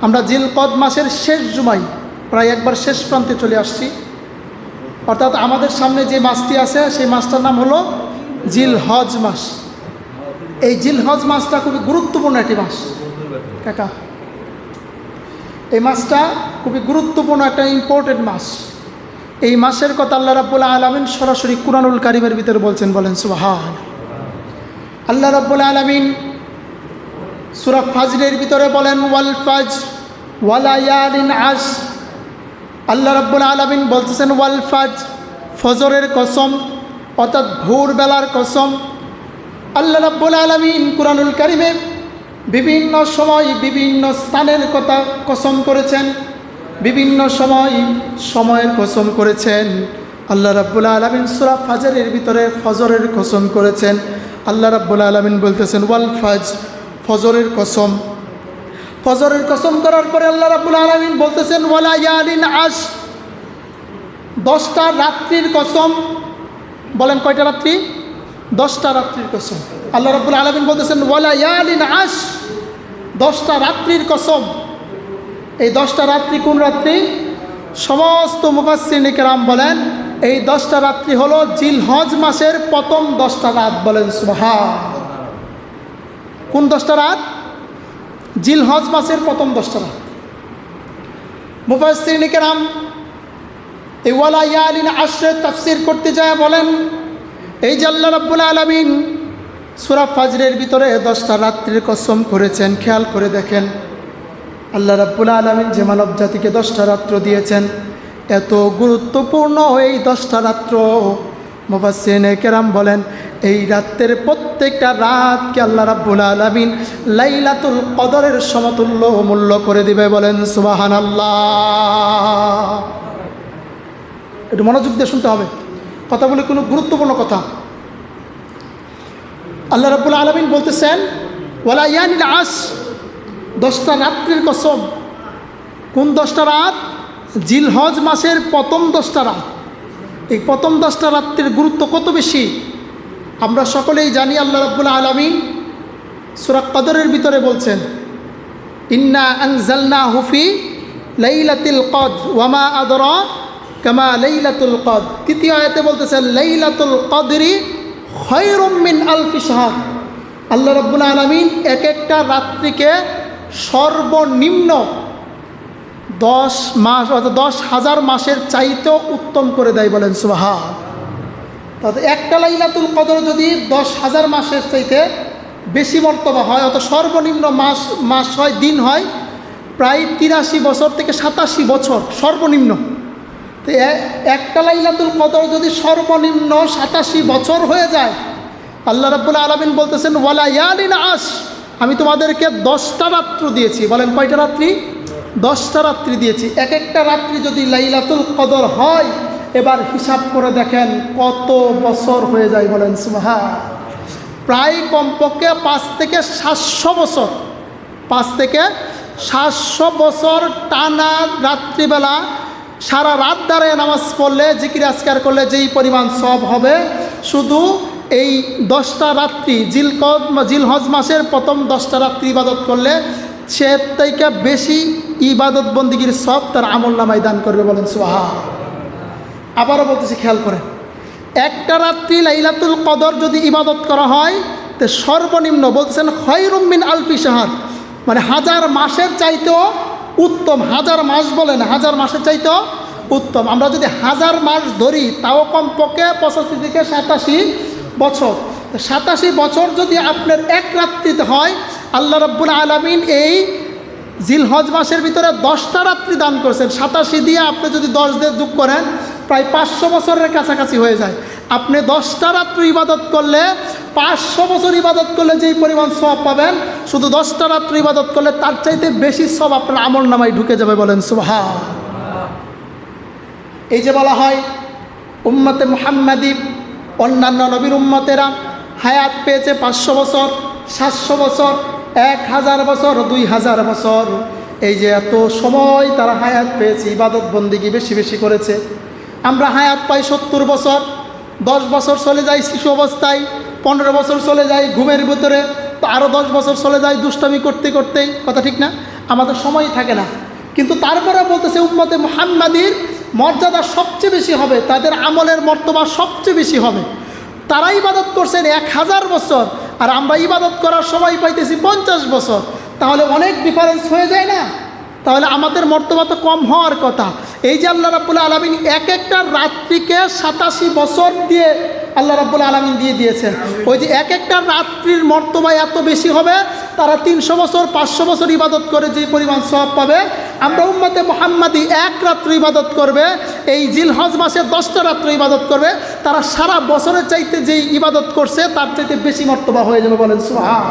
আমরা জিলকদ মাসের শেষ জুমায় প্রায় একবার শেষ প্রান্তে চলে আসছি। অর্থাৎ আমাদের সামনে যে মাসটি আছে সেই মাসটার নাম হলো জিলহজ মাস। এই জিলহজ মাসটা খুবই গুরুত্বপূর্ণ একটি মাস কাকা। এই মাসটা খুবই গুরুত্বপূর্ণ একটা ইম্পর্টেন্ট মাস। এই মাসের কথা আল্লাহ রাব্বুল আলামিন সরাসরি কুরআনুল কারীমের ভিতরে বলছেন, বলেন সুবহান। আল্লাহ রাব্বুল আলামিন সূরা ফাজরের ভিতরে বলেন ওয়াল ফাজর ওয়া লায়ালিন আশর। আল্লাহ রাব্বুল আলামিন বলতেছেন ওয়াল ফাজর, ফজরের কসম, অর্থাৎ ভোরবেলার কসম। আল্লাহ রাব্বুল আলামিন কুরআনুল কারীমে বিভিন্ন সময় বিভিন্ন স্থানের কথা কসম করেছেন, বিভিন্ন সময় সময়ের কসম করেছেন। আল্লাহ রাব্বুল আলামিন সূরা ফাজরের ভিতরে ফজরের কসম করেছেন। আল্লাহ রাব্বুল আলামিন বলতেছেন ওয়াল ফাজর, ফজরের কসম। ফজরের কসম করার পরে আল্লাহ রাব্বুল আলামিন বলতেছেন ওয়া লায়ালিন আশর, 10টা রাত্রির কসম। বলেন কয়টা রাত্রি? 10টা রাত্রির কসম। আল্লাহ রাব্বুল আলামিন বলতেছেন ওয়া লায়ালিন আশর, 10টা রাত্রির কসম। এই 10টা রাত্রি কোন রাত্রি? সমস্ত মুফাসসিরিনে কেরাম বলেন এই 10টা রাত্রি হলো জিলহজ মাসের প্রথম 10টা রাত। বলেন সুবহান। কোন 10টা রাত? জিলহজ মাসের প্রথম 10টা রাত। মুফাসসিরিনে কেরাম এই ওয়া লায়ালিন আশরের তাফসীর করতে যায় বলেন এই যে আল্লাহ রাব্বুল আলামিন সূরা ফাজরের ভিতরে 10টা রাত্রির কসম করেছেন, খেয়াল করে দেখেন আল্লাহ রাব্বুল আলামিন যে মানব জাতিকে 10টা রাত্র দিয়েছেন, এত গুরুত্বপূর্ণ এই 10টা রাত্র। মুফাসসিরিনে কেরাম বলেন এই রাতের প্রত্যেকটা রাতকে আল্লাহ রাব্বুল আলামিন লাইলাতুল কদরের সমতুল্য মূল্য করে দিবে। বলেন সুবহানাল্লাহ। একটু মনোযোগ দিয়ে শুনতে হবে, কথাগুলি কোনো গুরুত্বপূর্ণ কথা। আল্লাহ রাব্বুল আলামিন বলতেছেন ওয়া লায়ালিন আশর, 10টা রাত্রির কসম। কোন 10টা রাত? জিলহজ মাসের প্রথম 10টা রাত। এই প্রথম 10টা রাত্রির গুরুত্ব কত বেশি আমরা সকলেই জানি। আল্লাহ রাব্বুল আলামিন সূরা কদরের ভিতরে বলছেন ইন্না আনজালনাহু ফি লাইলাতিল কদর ওয়া মা আদরাকা মা লাইলাতুল কদর। তৃতীয় আয়াতে বলতেছেন লাইলাতুল কদরি খায়রুম মিন আলফি শাহর। আল্লাহ রাব্বুল আলামিন এক একটা রাত্রিকে সর্বনিম্ন 10 মাস অর্থাৎ 10,000 মাসের চাইতেও উত্তম করে দেয়। বলেন সুবহান। তাতে একটা লাইলাতুল কদর যদি 10,000 মাসের চাইতে বেশি মর্তবা হয়, অর্থাৎ সর্বনিম্ন মাস হয়, দিন হয় প্রায় 83 বছর থেকে 87 বছর সর্বনিম্ন। তো একটা লাইলাতুল কদর যদি সর্বনিম্ন 87 বছর হয়ে যায়, আল্লাহ রাব্বুল আলামিন বলতেছেন ওয়া লায়ালিন আশর, আমি তোমাদেরকে 10টা রাত্র দিয়েছি। বলেন কয়টা রাত্রি? 10টা রাত্রি দিয়েছি। এক একটা রাত্রি যদি লাইলাতুল কদর হয়, এবার হিসাব করে দেখেন কত বছর হয়ে যায়। বলেন সুবহান। প্রায় কমপক্ষে 5 থেকে 700 বছর, 5 থেকে 700 বছর টানা রাত্রিবেলা সারা রাত দাঁড়িয়ে নামাজ পড়লে, জিকির আজকার করলে যেই পরিমাণ সওয়াব হবে, শুধু এই 10টা রাত্রি জিলহজ মাসের প্রথম 10টা রাত্রি ইবাদত করলে সে থেকে বেশি ইবাদত বন্দিগির সব তার আমলনামায় দান করবে। বলেন সুবহান। আবারও বলতেছি, খেয়াল করেন, একটা রাত্রি লাইলাতুল কদর যদি ইবাদত করা হয় তো সর্বনিম্ন বলতেছেন খায়রুম মিন আলফি শাহর, মানে 1000 মাসের চাইতেও উত্তম। 1000 মাস বলেন, 1000 মাসের চাইতেও উত্তম। আমরা যদি 1000 মাস ধরি তাও কমপক্ষে 85 থেকে 87 বছর। 87 বছর যদি আপনার এক রাত্রিতে হয়, আল্লাহ রাব্বুল আলামিন এই জিলহজ মাসের ভিতরে 10টা রাত্রি দান করেছেন। 87 দিয়ে আপনি যদি 10 দিয়ে যোগ করেন প্রায় 500 বছরের কাছাকাছি হয়ে যায়। আপনি 10টা রাত্রি ইবাদত করলে 500 বছর ইবাদত করলে যেই পরিমাণ সওয়াব পাবেন, শুধু 10টা রাত্রি ইবাদত করলে তার চাইতে বেশি সওয়াব আপনার আমলনামায় ঢুকে যাবে। বলেন সুবহান। এই যে বলা হয় উম্মতে মুহাম্মাদি, অন্যান্য নবীর উম্মতেরা হায়াত পেয়েছে 500 বছর, 700 বছর, 1000 বছর, 2000 বছর। এই যে এত সময় তারা হায়াত পেয়েছে, ইবাদত বন্দিগি বেশি বেশি করেছে। আমরা হায়াত পাই 70 বছর, 10 বছর চলে যায় শিশু অবস্থায়, 15 বছর চলে যায় ঘুমের ভিতরে, তো আরও 10 বছর চলে যায় দুষ্টামি করতে করতেই। কথা ঠিক না? আমাদের সময় থাকে না। কিন্তু তারপরে বলতেছে উম্মতে মুহাম্মাদির মর্যাদা সবচেয়ে বেশি হবে, তাদের আমলের মর্তবা সবচেয়ে বেশি হবে। তারা ইবাদত করছেন 1000 বছর, আর আমরা ইবাদত করার সময় পাইতেছি 50 বছর। তাহলে অনেক ডিফারেন্স হয়ে যায় না? তাহলে আমাদের মর্তবা তো কম হওয়ার কথা। এই যে আল্লাহ রাব্বুল আলামিন এক একটা রাত্রিকে 87 বছর দিয়ে আল্লাহ রাব্বুল আলামিন দিয়ে দিয়েছেন। ওই যে এক একটা রাত্রির মর্তবা এত বেশি হবে, তারা 300 বছর 500 বছর ইবাদত করে যে পরিমাণ সওয়াব পাবে, আমরা উম্মতে মুহাম্মাদি এক রাত্রি ইবাদত করবে, এই জিলহজ মাসে 10টা রাত্রি ইবাদত করবে, তারা সারা বছরের চাইতে যেই ইবাদত করছে তার চাইতে বেশি মর্তবা হয়ে যাবে। বলেন সুবহান।